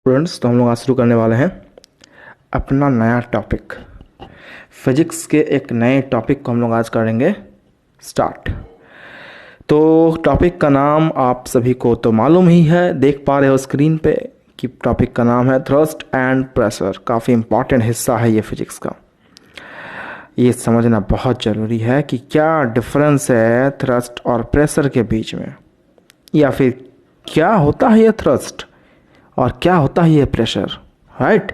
Students, तो हम लोग आज शुरू करने वाले हैं अपना नया टॉपिक। फिजिक्स के एक नए टॉपिक को हम लोग आज करेंगे स्टार्ट। तो टॉपिक का नाम आप सभी को तो मालूम ही है, देख पा रहे हो स्क्रीन पे कि टॉपिक का नाम है थ्रस्ट एंड प्रेशर। काफ़ी इम्पॉर्टेंट हिस्सा है ये फिजिक्स का। ये समझना बहुत ज़रूरी है कि क्या डिफरेंस है थ्रस्ट और प्रेशर के बीच में, या फिर क्या होता है ये थ्रस्ट और क्या होता है ये प्रेशर, राइट।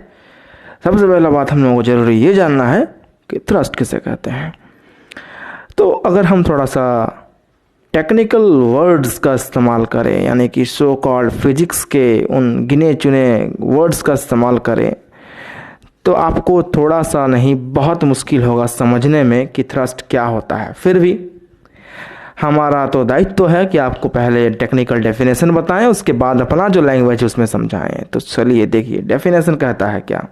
सबसे पहला बात हम लोगों को ज़रूरी ये जानना है कि थ्रस्ट किसे कहते हैं। तो अगर हम थोड़ा सा टेक्निकल वर्ड्स का इस्तेमाल करें, यानी कि सो कॉल्ड फिजिक्स के उन गिने चुने वर्ड्स का इस्तेमाल करें, तो आपको थोड़ा सा नहीं बहुत मुश्किल होगा समझने में कि थ्रस्ट क्या होता है। फिर भी हमारा तो दायित्व है कि आपको पहले टेक्निकल डेफिनेशन बताएं, उसके बाद अपना जो लैंग्वेज है उसमें समझाएं। तो चलिए देखिए, डेफिनेशन कहता है क्या।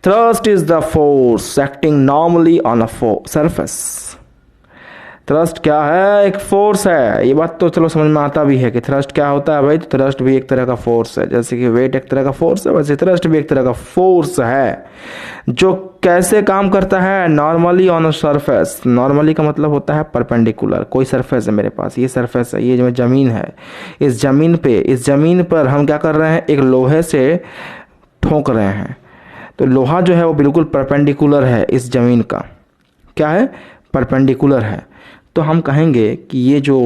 Thrust is the force acting normally on a surface. Thrust क्या है? एक फोर्स है। ये बात तो चलो समझ में आता भी है कि थ्रस्ट क्या होता है भाई। तो थ्रस्ट भी एक तरह का फोर्स है, जैसे कि वेट एक तरह का फोर्स है, वैसे थ्रस्ट भी एक तरह का फोर्स है जो कैसे काम करता है। Normally on a surface. Normally का मतलब होता है परपेंडिकुलर। कोई सरफेस है मेरे पास, ये सरफेस है, ये जो ज़मीन है, इस ज़मीन पर हम क्या कर रहे हैं, एक लोहे से ठोक रहे हैं। तो लोहा जो है वो बिल्कुल परपेंडिकुलर है इस ज़मीन का। क्या है? परपेंडिकुलर है। तो हम कहेंगे कि ये जो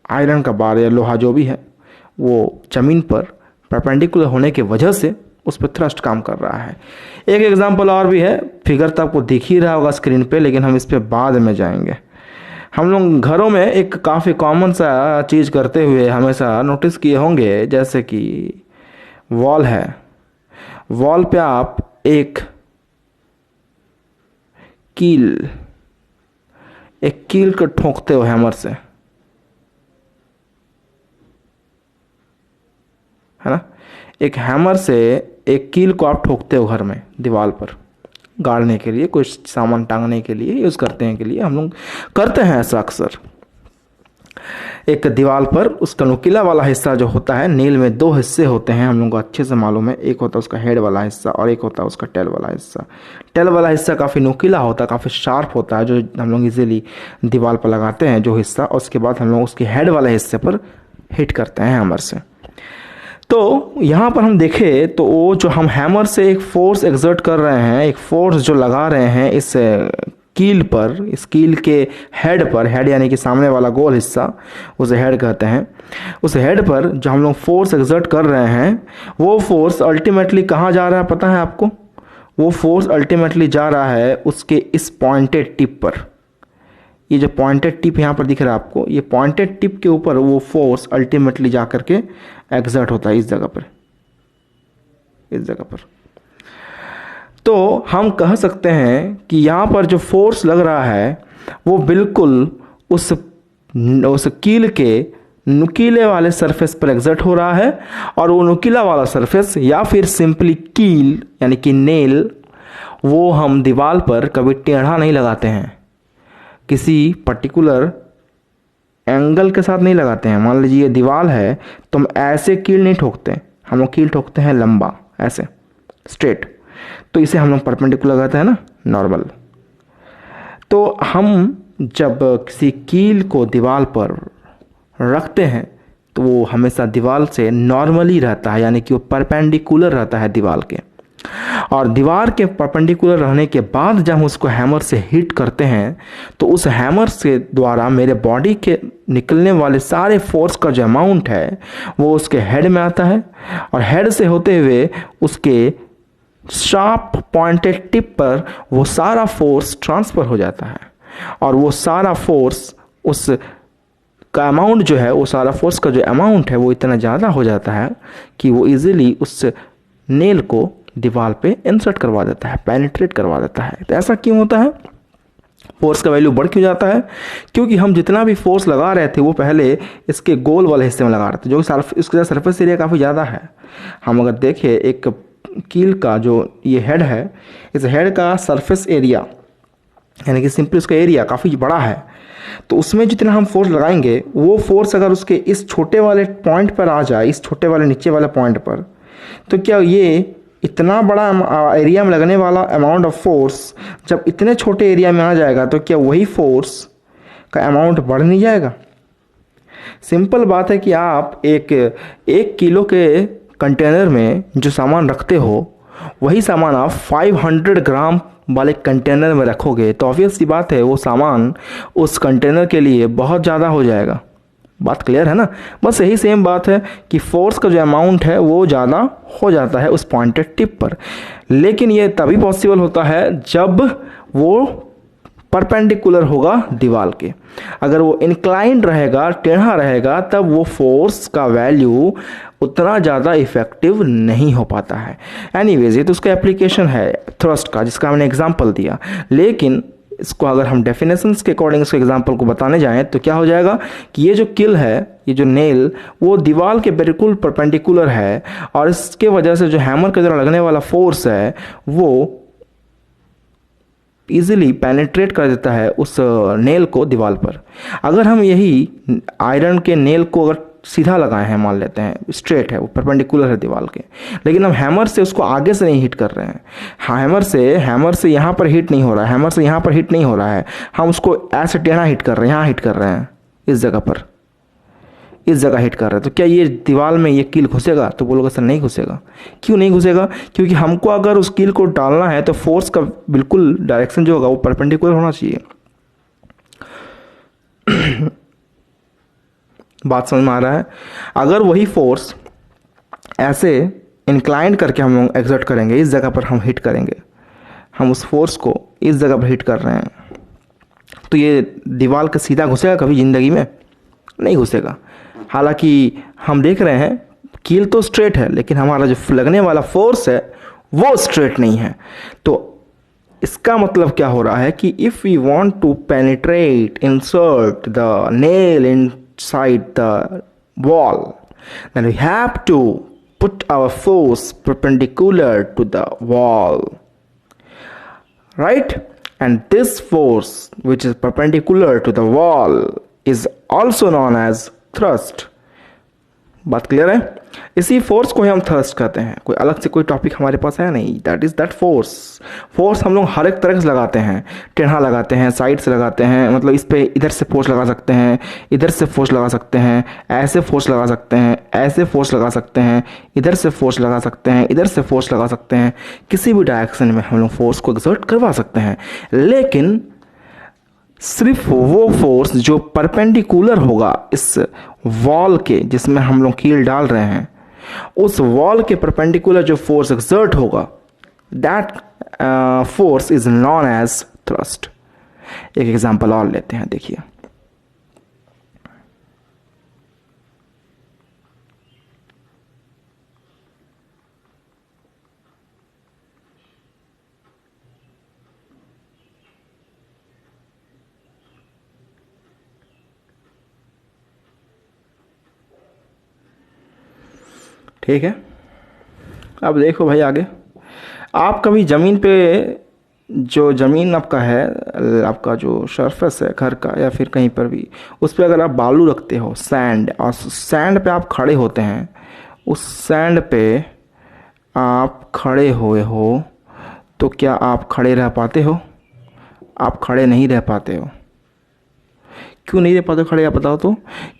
आयरन का बार या लोहा जो भी है वो ज़मीन पर परपेंडिकुलर होने की वजह से उस पर थ्रस्ट काम कर रहा है। एक एग्जांपल और भी है, फिगर तो आपको दिख ही रहा होगा स्क्रीन पे, लेकिन हम इस पे बाद में जाएंगे। हम लोग घरों में एक काफ़ी कॉमन सा चीज़ करते हुए हमेशा नोटिस किए होंगे, जैसे कि वॉल है। वॉल पे आप एक कील को ठोकते हो हैमर से, है ना। एक हैमर से एक कील को आप ठोकते हो घर में दीवार पर गाड़ने के लिए, कुछ सामान टांगने के लिए यूज़ करते हैं, के लिए हम लोग करते हैं ऐसा अक्सर। एक दीवार पर उसका नुकीला वाला हिस्सा जो होता है, नील में दो हिस्से होते हैं, हम लोग को अच्छे से मालूम है। एक होता है उसका हेड वाला हिस्सा और एक होता है उसका टेल वाला हिस्सा। टेल वाला हिस्सा काफ़ी नुकीला होता है, काफ़ी शार्प होता है, जो हम लोग इजीली दीवार पर लगाते हैं जो हिस्सा, और उसके बाद हम लोग उसके हेड वाले हिस्से पर हिट करते हैं हैमर से। तो यहाँ पर हम देखें तो वो जो हम हैमर से एक फोर्स एक्सर्ट कर रहे हैं, एक फोर्स जो लगा रहे हैं इस कील पर, इस कील के हेड पर, हेड यानी कि सामने वाला गोल हिस्सा, उसे हेड कहते हैं। उस हेड पर जो हम लोग फोर्स एक्सर्ट कर रहे हैं, वो फोर्स अल्टीमेटली कहाँ जा रहा है पता है आपको? वो फोर्स अल्टीमेटली जा रहा है उसके इस पॉइंटेड टिप पर। ये जो पॉइंटेड टिप यहाँ पर दिख रहा है आपको, ये पॉइंटेड टिप के ऊपर वो फोर्स अल्टीमेटली जा करके एक्सर्ट होता है इस जगह पर, इस जगह पर। तो हम कह सकते हैं कि यहाँ पर जो फोर्स लग रहा है वो बिल्कुल उस कील के नुकीले वाले सरफेस पर एक्सर्ट हो रहा है। और वो नुकीला वाला सरफेस या फिर सिंपली कील यानी कि नेल, वो हम दीवार पर कभी टेढ़ा नहीं लगाते हैं, किसी पर्टिकुलर एंगल के साथ नहीं लगाते हैं। मान लीजिए ये दीवार है तो हम ऐसे कील नहीं ठोकते, हम लोग कील ठोकते हैं लंबा, ऐसे स्ट्रेट। तो इसे हम लोग परपेंडिकुलर कहते हैं ना, नॉर्मल। तो हम जब किसी कील को दीवार पर रखते हैं तो वो हमेशा दीवार से नॉर्मली रहता है, यानी कि वो परपेंडिकुलर रहता है दीवार के। और दीवार के परपेंडिकुलर रहने के बाद जब हम उसको हैमर से हिट करते हैं तो उस हैमर से द्वारा मेरे बॉडी के निकलने वाले सारे फोर्स का जो अमाउंट है वो उसके हेड में आता है, और हेड से होते हुए उसके शार्प पॉइंटेड टिप पर वो सारा फोर्स ट्रांसफ़र हो जाता है। और वो सारा फोर्स उस का अमाउंट जो है, वो सारा फोर्स का जो अमाउंट है वो इतना ज़्यादा हो जाता है कि वो इजीली उस नेल को दीवार पे इंसर्ट करवा देता है, पेनिट्रेट करवा देता है। तो ऐसा क्यों होता है? फोर्स का वैल्यू बढ़ क्यों जाता है? क्योंकि हम जितना भी फोर्स लगा रहे थे वो पहले इसके गोल वाले हिस्से में लगा रहे थे, जो कि इसका सरफेस एरिया काफ़ी ज़्यादा है। हम अगर देखें एक कील का जो ये हेड है, इस हेड का सरफेस एरिया यानी कि सिंपली उसका एरिया काफ़ी बड़ा है। तो उसमें जितना हम फोर्स लगाएंगे वो फोर्स अगर उसके इस छोटे वाले पॉइंट पर आ जाए, इस छोटे वाले नीचे वाले पॉइंट पर, तो क्या ये इतना बड़ा एरिया में लगने वाला अमाउंट ऑफ फोर्स जब इतने छोटे एरिया में आ जाएगा तो क्या वही फोर्स का अमाउंट बढ़ नहीं जाएगा? सिंपल बात है कि आप एक किलो के कंटेनर में जो सामान रखते हो वही सामान आप 500 ग्राम वाले कंटेनर में रखोगे तो ऑब्वियस सी बात है वो सामान उस कंटेनर के लिए बहुत ज़्यादा हो जाएगा। बात क्लियर है ना? बस यही सेम बात है कि फोर्स का जो अमाउंट है वो ज़्यादा हो जाता है उस पॉइंटेड टिप पर, लेकिन ये तभी पॉसिबल होता है जब वो परपेंडिकुलर होगा दीवार के। अगर वो इंक्लाइंड रहेगा, टेढ़ा रहेगा, तब वो फोर्स का वैल्यू उतना ज़्यादा इफेक्टिव नहीं हो पाता है। एनीवेज ये तो उसका एप्लीकेशन है थ्रस्ट का जिसका मैंने एग्जांपल दिया, लेकिन इसको अगर हम डेफिनेशंस के अकॉर्डिंग इसके एग्जांपल को बताने जाएं तो क्या हो जाएगा कि ये जो किल है, ये जो नेल, वो दीवार के बिल्कुल परपेंडिकुलर है और इसके वजह से जो हैमर के द्वारा लगने वाला फोर्स है वो इजीली पेनिट्रेट कर देता है उस नेल को दीवार पर। अगर हम यही आयरन के नेल को अगर सीधा लगाए हैं, मान लेते हैं स्ट्रेट है, वो परपेंडिकुलर है दीवार के, लेकिन हम हैमर से उसको आगे से नहीं हिट कर रहे हैं, हैमर से यहाँ पर हिट नहीं हो रहा है, हैमर से यहाँ पर हिट नहीं हो रहा है, हम उसको ऐसे टेढ़ा हिट कर रहे हैं, यहाँ हिट कर रहे हैं, इस जगह पर, इस जगह हिट कर रहे हैं, तो क्या ये दीवार में ये कील घुसेगा? तो बोलोगे सर नहीं घुसेगा। क्यों नहीं घुसेगा? क्योंकि हमको अगर उस कील को डालना है तो फोर्स का बिल्कुल डायरेक्शन जो होगा वो परपेंडिकुलर होना चाहिए। बात समझ में आ रहा है? अगर वही फोर्स ऐसे इंक्लाइन करके हम लोग एग्जर्ट करेंगे, इस जगह पर हम हिट करेंगे, हम उस फोर्स को इस जगह पर हिट कर रहे हैं, तो ये दीवार का सीधा घुसेगा कभी ज़िंदगी में? नहीं घुसेगा। हालांकि हम देख रहे हैं कील तो स्ट्रेट है लेकिन हमारा जो लगने वाला फोर्स है वो स्ट्रेट नहीं है। तो इसका मतलब क्या हो रहा है कि if we want to penetrate, insert the nail inside the wall, then we have to put our force perpendicular to the wall, right? And this force which is perpendicular to the wall is also known as thrust. बात clear है? इसी force को ही हम thrust कहते हैं। कोई अलग से कोई टॉपिक हमारे पास है नहीं। दैट फोर्स हम लोग हर एक तरह से लगाते हैं, टेढ़ा लगाते हैं, साइड से लगाते हैं, मतलब इस पे इधर से फोर्स लगा सकते हैं, इधर से फोर्स लगा सकते हैं, ऐसे फोर्स लगा सकते हैं, ऐसे फोर्स लगा सकते हैं, इधर से फोर्स लगा सकते हैं, इधर से फोर्स लगा सकते हैं, किसी भी डायरेक्शन में हम लोग फोर्स को एक्सर्ट करवा सकते हैं। लेकिन सिर्फ वो फोर्स जो परपेंडिकुलर होगा इस वॉल के जिसमें हम लोग कील डाल रहे हैं, उस वॉल के परपेंडिकुलर जो फोर्स एक्सर्ट होगा, that force is known as thrust. एक एग्जांपल और लेते हैं, देखिए। ठीक है, अब देखो भाई आगे। आप कभी ज़मीन पे, जो ज़मीन आपका है, आपका जो सरफेस है घर का या फिर कहीं पर भी, उस पर अगर आप बालू रखते हो, सैंड, और सैंड पे आप खड़े होते हैं, उस सैंड पे आप खड़े हुए हो, तो क्या आप खड़े रह पाते हो? आप खड़े नहीं रह पाते हो। क्यों नहीं रह पाते खड़े, आप बताओ तो?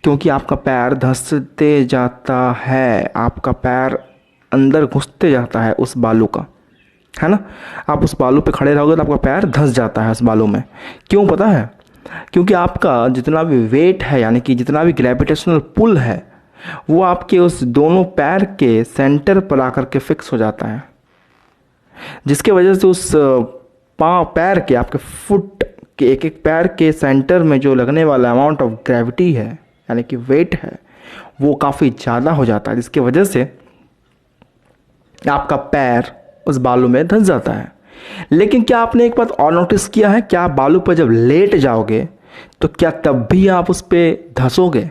क्योंकि आपका पैर धंसते जाता है, आपका पैर अंदर घुसते जाता है उस बालू का, है ना? आप उस बालू पे खड़े रहोगे तो आपका पैर धंस जाता है उस बालू में। क्यों पता है? क्योंकि आपका जितना भी वेट है, यानी कि जितना भी ग्रेविटेशनल पुल है, वो आपके उस दोनों पैर के सेंटर पर आकर के फिक्स हो जाता है, जिसके वजह से उस पैर के, आपके फुट के एक एक पैर के सेंटर में जो लगने वाला अमाउंट ऑफ ग्रेविटी है, यानी कि वेट है, वो काफ़ी ज़्यादा हो जाता है, जिसकी वजह से आपका पैर उस बालू में धंस जाता है। लेकिन क्या आपने एक बात और नोटिस किया है? क्या आप बालू पर जब लेट जाओगे तो क्या तब भी आप उस पर धंसोगे?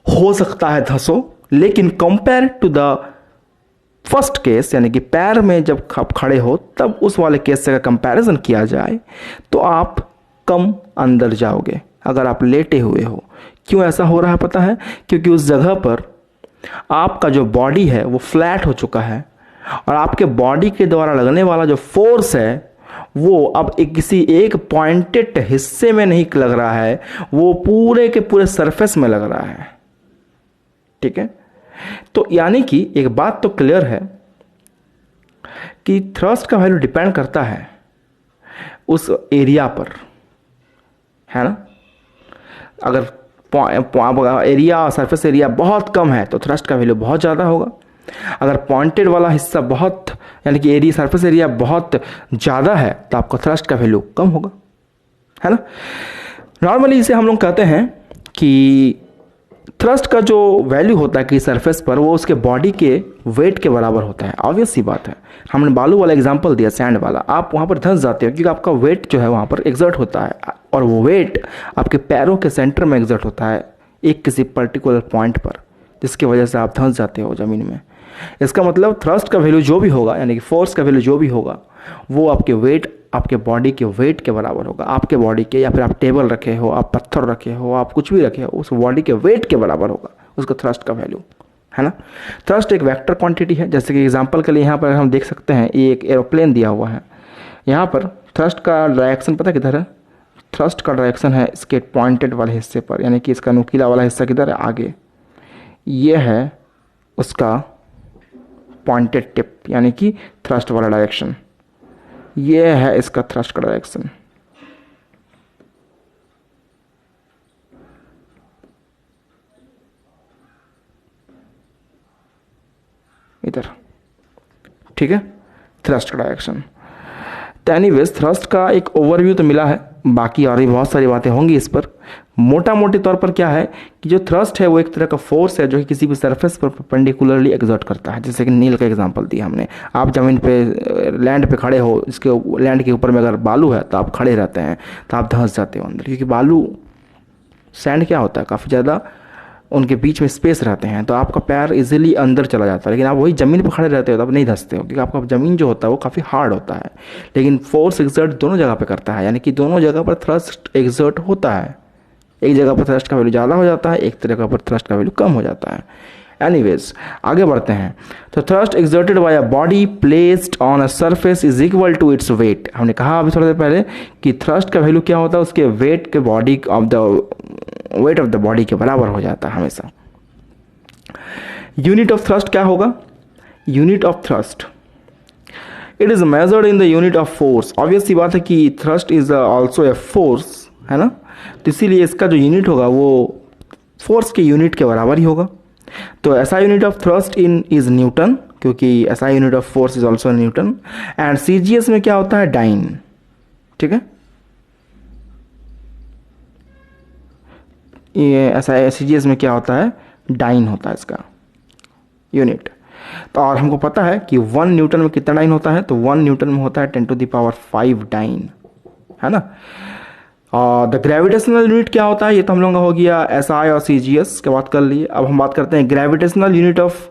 हो सकता है धंसो, लेकिन compare to the first case, यानी कि पैर में जब आप खड़े हो तब उस वाले केस से अगर कंपैरिजन किया जाए तो आप कम अंदर जाओगे अगर आप लेटे हुए हो। क्यों ऐसा हो रहा है पता है? क्योंकि उस जगह पर आपका जो बॉडी है वो फ्लैट हो चुका है और आपके बॉडी के द्वारा लगने वाला जो फोर्स है वो अब किसी एक पॉइंटेड हिस्से में नहीं लग रहा है, वो पूरे के पूरे सरफेस में लग रहा है। ठीक है, तो यानी कि एक बात तो क्लियर है कि थ्रस्ट का वैल्यू डिपेंड करता है उस एरिया पर, है ना। अगर एरिया, सरफेस एरिया बहुत कम है तो थ्रस्ट का वैल्यू बहुत ज़्यादा होगा। अगर पॉइंटेड वाला हिस्सा बहुत, यानी कि एरिया, सरफेस एरिया बहुत ज़्यादा है तो आपका थ्रस्ट का वैल्यू कम होगा, है ना। नॉर्मली इसे हम लोग कहते हैं कि थ्रस्ट का जो वैल्यू होता है कि सरफेस पर, वो उसके बॉडी के वेट के बराबर होता है। ऑब्वियस सी बात है, हमने बालू वाला एग्जांपल दिया, सैंड वाला, आप वहाँ पर धंस जाते हो क्योंकि आपका वेट जो है वहाँ पर एग्जर्ट होता है और वो वेट आपके पैरों के सेंटर में एग्जर्ट होता है एक किसी पर्टिकुलर पॉइंट पर, जिसकी वजह से आप धंस जाते हो ज़मीन में। इसका मतलब थ्रस्ट का वैल्यू जो भी होगा, यानी कि फोर्स का वैल्यू जो भी होगा, वो आपके वेट, आपके बॉडी के वेट के बराबर होगा। आपके बॉडी के, या फिर आप टेबल रखे हो, आप पत्थर रखे हो, आप कुछ भी रखे हो, उस बॉडी के वेट के बराबर होगा उसका थ्रस्ट का वैल्यू, है ना। थ्रस्ट एक वेक्टर क्वांटिटी है। जैसे कि एग्जांपल के लिए यहाँ पर हम देख सकते हैं, ये एक एरोप्लेन दिया हुआ है, यहाँ पर थ्रस्ट का डायरेक्शन पता किधर है? थ्रस्ट का डायरेक्शन है इसके पॉइंटेड वाले हिस्से पर, यानी कि इसका नुकीला वाला हिस्सा किधर है? आगे। ये है उसका पॉइंटेड टिप, यानी कि थ्रस्ट वाला डायरेक्शन। ये है इसका थ्रस्ट का डायरेक्शन। इधर, ठीक है, थ्रस्ट का डायरेक्शन। तो एनीवेज थ्रस्ट का एक ओवरव्यू तो मिला है, बाकी और भी बहुत सारी बातें होंगी इस पर। मोटा मोटे तौर पर क्या है कि जो थ्रस्ट है वो एक तरह का फोर्स है जो कि किसी भी सरफेस पर परपेंडिकुलरली एग्जर्ट करता है। जैसे कि नील का एग्जांपल दिया हमने, आप ज़मीन पे, लैंड पे खड़े हो, इसके लैंड के ऊपर में अगर बालू है तो आप खड़े रहते हैं तो आप धंस जाते हो अंदर, क्योंकि बालू, सैंड क्या होता है, काफ़ी ज़्यादा उनके बीच में स्पेस रहते हैं, तो आपका पैर इजीली अंदर चला जाता है। लेकिन आप वही ज़मीन पर खड़े रहते हो तो आप नहीं धंसते हो, क्योंकि आपका ज़मीन जो होता है वो काफ़ी हार्ड होता है। लेकिन फोर्स एक्सर्ट दोनों जगह पे करता है, यानी कि दोनों जगह पर थ्रस्ट एक्सर्ट होता है। एक जगह पर थ्रस्ट का वैल्यू ज़्यादा हो जाता है, एक जगह पर थ्रस्ट का वैल्यू कम हो जाता है। एनीवेज आगे बढ़ते हैं। तो thrust exerted by a body placed on a surface is equal to its weight. हमने कहा अभी थोड़ी देर पहले कि थ्रस्ट का वैल्यू क्या होता है, उसके वेट के body of the weight of the body के बराबर हो जाता है हमेशा। यूनिट ऑफ थ्रस्ट क्या होगा? Unit of thrust, it is measured in the unit of force. Obvious सी बात है कि thrust is also a force, है ना, तो इसीलिए इसका जो यूनिट होगा वो फोर्स के यूनिट के बराबर ही होगा। तो ऐसा unit of thrust in is Newton, क्योंकि ऐसा unit of force is also Newton. And CGS में क्या होता है? डाइन, ठीक है। ये ऐसा सीजीएस में क्या होता है? डाइन होता है इसका यूनिट। तो और हमको पता है कि 1 न्यूटन में कितना डाइन होता है, तो 1 न्यूटन में होता है 10⁵ डाइन, है ना। और द ग्रेविटेशनल यूनिट क्या होता है, ये तो हम लोगों का हो गया एसआई और सीजीएस की बात कर लिए। अब हम बात करते हैं ग्रेविटेशनल यूनिट ऑफ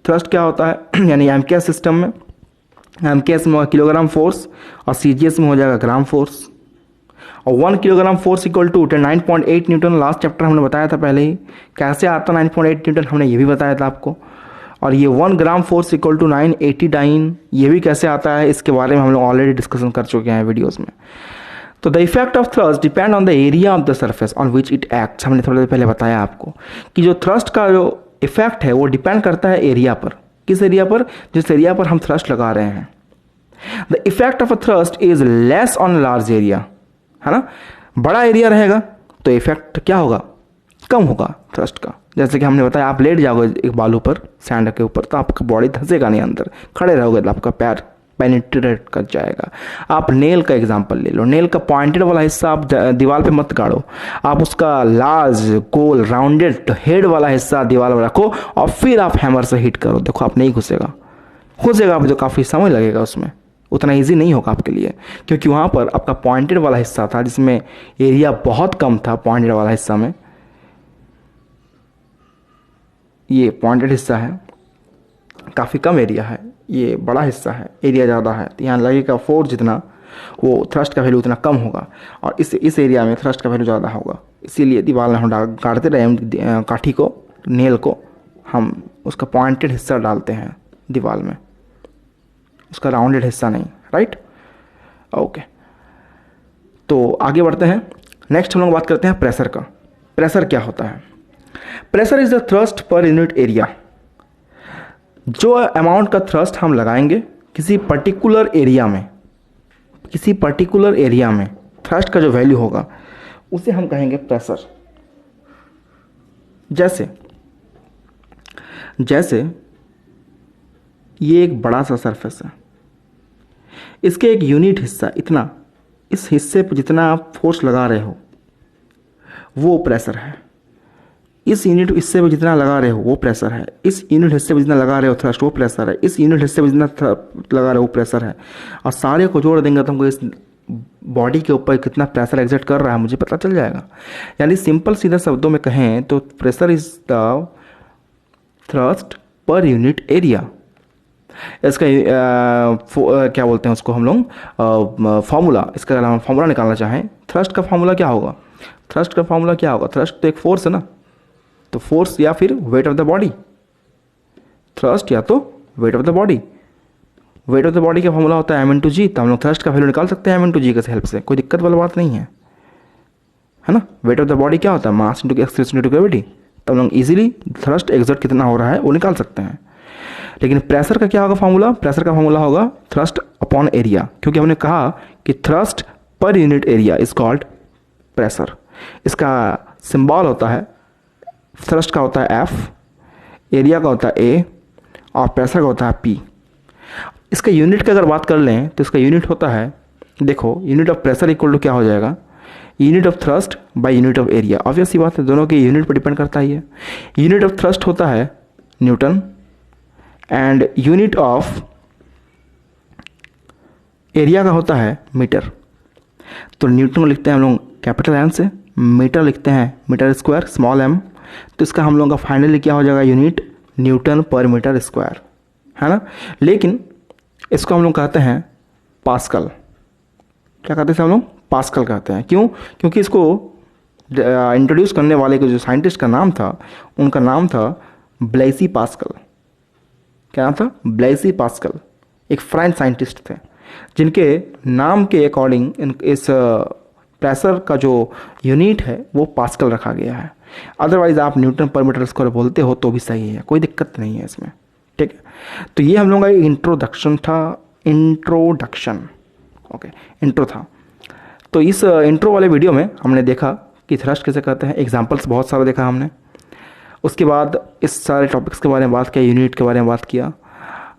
थ्रस्ट क्या होता है, यानी एमकेएस सिस्टम में, एमकेएस में किलोग्राम फोर्स और सीजीएस में हो जाएगा ग्राम फोर्स। और 1 kilogram force equal to 9.8 newton. Last chapter हमने बताया था पहले ही, कैसे आता 9.8 न्यूटन हमने ये भी बताया था आपको। और ये 1 gram force equal to 980 dine, ये भी कैसे आता है, इसके बारे में हम लोग ऑलरेडी डिस्कशन कर चुके हैं वीडियोज़ में। तो the effect of thrust depend on the area of the surface on which it acts. हमने थोड़ी देर पहले बताया आपको कि जो थ्रस्ट का जो इफेक्ट है वो डिपेंड करता है एरिया पर। किस एरिया पर? जिस एरिया पर हम थ्रस्ट लगा रहे हैं। The effect of a thrust is less on large area, है ना। बड़ा एरिया रहेगा तो इफेक्ट क्या होगा? कम होगा थ्रस्ट का। जैसे कि हमने बताया, आप लेट जाओगे एक बालू पर, सैंड के ऊपर, तो आपका बॉडी धंसेगा नहीं अंदर, खड़े रहोगे तो आपका पैर पेनिट्रेट कर जाएगा। आप नेल का एग्जांपल ले लो, नेल का पॉइंटेड वाला हिस्सा आप दीवार पे मत गाड़ो, आप उसका लार्ज गोल राउंडेड हेड वाला हिस्सा दीवार में रखो और फिर आप हैमर से हिट करो। देखो आप नहीं घुसेगा, आप जो काफ़ी समय लगेगा उसमें, उतना इजी नहीं होगा आपके लिए, क्योंकि वहाँ पर आपका पॉइंटेड वाला हिस्सा था जिसमें एरिया बहुत कम था। पॉइंटेड वाला हिस्सा में, ये पॉइंटेड हिस्सा है, काफ़ी कम एरिया है, ये बड़ा हिस्सा है, एरिया ज़्यादा है, तो यहाँ लगेगा फोर्स जितना, वो थ्रस्ट का वैल्यू उतना कम होगा। और इस एरिया में थ्रस्ट का वैल्यू ज़्यादा होगा, इसीलिए दीवार में हम गाड़ते रहे काठी को, नेल को हम उसका पॉइंटेड हिस्सा डालते हैं दीवार में, उसका राउंडेड हिस्सा नहीं, राइट। ओके, तो आगे बढ़ते हैं। नेक्स्ट हम लोग बात करते हैं प्रेशर का। प्रेशर क्या होता है? Pressure is the thrust per unit area. जो अमाउंट का थ्रस्ट हम लगाएंगे किसी पर्टिकुलर एरिया में, किसी पर्टिकुलर एरिया में थ्रस्ट का जो वैल्यू होगा उसे हम कहेंगे प्रेशर। जैसे ये एक बड़ा सा सरफेस है, इसके एक यूनिट हिस्सा इतना, इस हिस्से पर जितना आप फोर्स लगा रहे हो वो प्रेशर है। इस यूनिट हिस्से पे जितना लगा रहे हो वो प्रेशर है। इस यूनिट हिस्से पे जितना लगा रहे हो थ्रस्ट वो प्रेशर है। इस यूनिट हिस्से पे जितना लगा रहे हो वो प्रेशर है। और सारे को जोड़ देंगे तो हमको इस बॉडी के ऊपर कितना प्रेशर एग्जर्ट कर रहा है मुझे पता चल जाएगा। यानी सिंपल सीधे शब्दों में कहें तो pressure is the thrust per unit area. इसका क्या बोलते हैं उसको हम लोग फॉर्मूला, इसका अगर हम फॉर्मूला निकालना चाहें थ्रस्ट का फॉर्मूला क्या होगा? थ्रस्ट का फॉर्मूला क्या होगा? थ्रस्ट तो एक फोर्स है ना, तो फोर्स या फिर weight of the body. Thrust या तो weight of the body. Weight of the body का फॉर्मूला होता है m/g, तो हम लोग थ्रस्ट का वैल्यू निकाल सकते हैं m/g के हेल्प से, कोई दिक्कत वाली बात नहीं है ना। वेट ऑफ द बॉडी क्या होता है? Mass into acceleration into gravity. तो हम लोग इजीली थ्रस्ट एक्सर्ट कितना हो रहा है वो निकाल सकते हैं। लेकिन प्रेशर का क्या होगा फॉर्मूला? प्रेशर का फॉर्मूला होगा थ्रस्ट अपॉन एरिया, क्योंकि हमने कहा कि thrust per unit area is called pressure. इसका सिंबल होता है, थ्रस्ट का होता है F, एरिया का होता है A और प्रेशर का होता है P। इसका यूनिट की अगर बात कर लें तो इसका यूनिट होता है, देखो unit of pressure equal to क्या हो जाएगा? Unit of thrust by unit of area. Obvious सी बात है, दोनों के यूनिट पर डिपेंड करता ही है। यूनिट ऑफ थ्रस्ट होता है Newton and unit of area का होता है मीटर। तो न्यूटन को लिखते हैं हम लोग कैपिटल एन से, मीटर लिखते हैं मीटर स्क्वायर स्मॉल m। तो इसका हम लोगों का फाइनली क्या हो जाएगा? यूनिट न्यूटन पर मीटर स्क्वायर, है ना। लेकिन इसको हम लोग कहते हैं पास्कल। क्या कहते हैं हम लोग? पास्कल कहते हैं। क्यों? क्योंकि इसको इंट्रोड्यूस करने वाले के जो साइंटिस्ट का नाम था उनका नाम था ब्लेसी पास्कल। क्या नाम था? ब्लेसी पास्कल। एक फ्रेंच साइंटिस्ट थे जिनके नाम के अकॉर्डिंग इस प्रेशर का जो यूनिट है वो पास्कल रखा गया है। अदरवाइज आप न्यूटन पर मीटर स्क्वायर बोलते हो तो भी सही है, कोई दिक्कत नहीं है इसमें, ठीक है। तो ये हम लोगों का इंट्रोडक्शन था, इंट्रो था। तो इस इंट्रो वाले वीडियो में हमने देखा कि थ्रस्ट कैसे कहते हैं, एग्जांपल्स बहुत सारा देखा हमने। उसके बाद इस सारे टॉपिक्स के बारे में बात किया, यूनिट के बारे में बात किया।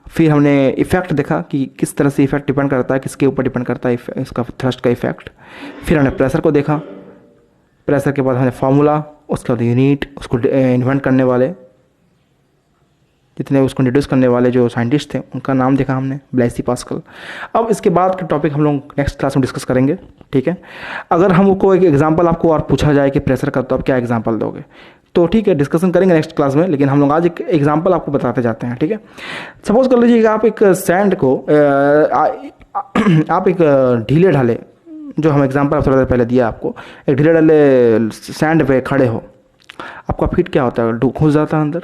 फिर हमने इफ़ेक्ट देखा कि किस तरह से इफ़ेक्ट डिपेंड करता है, किसके ऊपर डिपेंड करता है इसका थ्रस्ट का इफ़ेक्ट। फिर हमने प्रेशर को देखा, प्रेशर के बाद हमने फार्मूला, उसके बाद यूनिट, उसको इन्वेंट करने वाले जितने उसको इंट्रोड्यूस करने वाले जो साइंटिस्ट थे उनका नाम देखा हमने, ब्लेसी पास्कल। अब इसके बाद के टॉपिक हम लोग नेक्स्ट क्लास में डिस्कस करेंगे, ठीक है। अगर हमको एक एग्जांपल आपको और पूछा जाए कि प्रेशर का, तो आप क्या एग्जांपल दोगे? तो ठीक है, डिस्कशन करेंगे नेक्स्ट क्लास में, लेकिन हम लोग आज एक एग्जांपल आपको बताते जाते हैं, ठीक है। सपोज कर लीजिए कि आप एक सैंड को आप एक ढीले ढाले, जो हम एग्जांपल थोड़ा देर पहले दिया आपको, एक ढीले ढाले सैंड पे खड़े हो, आपका फीट क्या होता है? घुस जाता है अंदर,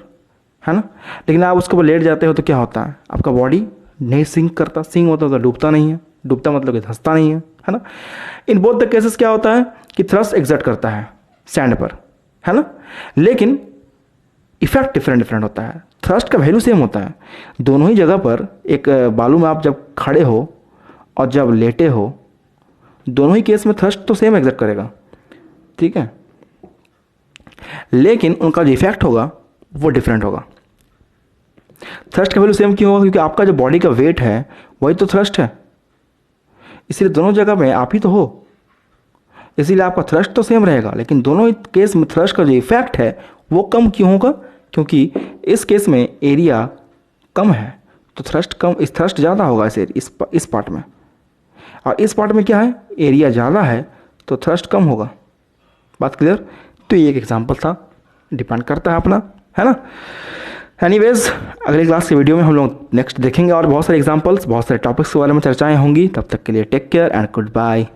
है ना। लेकिन आप उसके ऊपर लेट जाते हो तो क्या होता है? आपका बॉडी नहीं सिंक करता। सिंक होता है तो डूबता नहीं है, डूबता मतलब कि धंसता नहीं है ना। इन बोथ द केसेस क्या होता है कि थ्रस्ट एक्सर्ट करता है सैंड पर, है ना। लेकिन इफेक्ट डिफरेंट होता है। थ्रस्ट का वैल्यू सेम होता है दोनों ही जगह पर। एक बालू में आप जब खड़े हो और जब लेटे हो, दोनों ही केस में थ्रस्ट तो सेम एक्सर्ट करेगा, ठीक है। लेकिन उनका जो इफेक्ट होगा वो डिफरेंट होगा। थ्रस्ट का वैल्यू सेम क्यों होगा? क्योंकि आपका जो बॉडी का वेट है वही तो थ्रस्ट है, इसलिए दोनों जगह में आप ही तो हो, इसीलिए आपका थ्रस्ट तो सेम रहेगा। लेकिन दोनों ही केस में थ्रस्ट का जो इफेक्ट है वो कम क्यों होगा? क्योंकि इस केस में एरिया कम है तो थ्रस्ट कम, इस थ्रस्ट ज़्यादा होगा इस पार्ट में, और इस पार्ट में क्या है? एरिया ज़्यादा है तो थ्रस्ट कम होगा। बात क्लियर? तो ये एक एग्जांपल था, डिपेंड करता है अपना, है ना। एनीवेज, अगले क्लास के वीडियो में हम लोग नेक्स्ट देखेंगे और बहुत सारे एग्जांपल्स, बहुत सारे टॉपिक्स के बारे में चर्चाएं होंगी। तब तक के लिए take care and good bye.